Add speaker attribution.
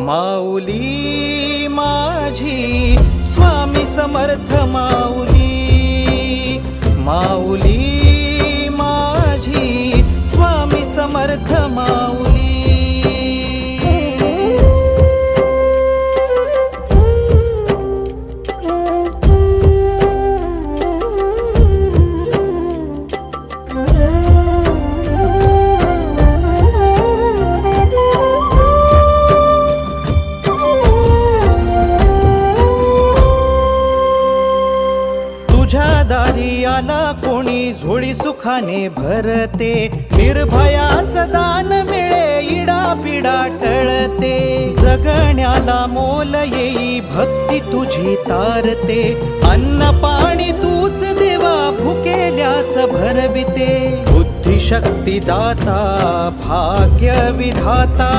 Speaker 1: माऊली माझी स्वामी समर्थ माऊली, माऊली माझी स्वामी समर्थ माऊली। तुझ्या दारी आला कोणी झोळी सुखाने भरते, निर्भयाचं दान मिळे इडा पिडा टळते। जगण्याला मोल येई भक्ती तुझी तारते, अन्न पाणी तूच देवा भुकेल्यास भरविते। बुद्धी शक्ती दाता भाग्य विधाता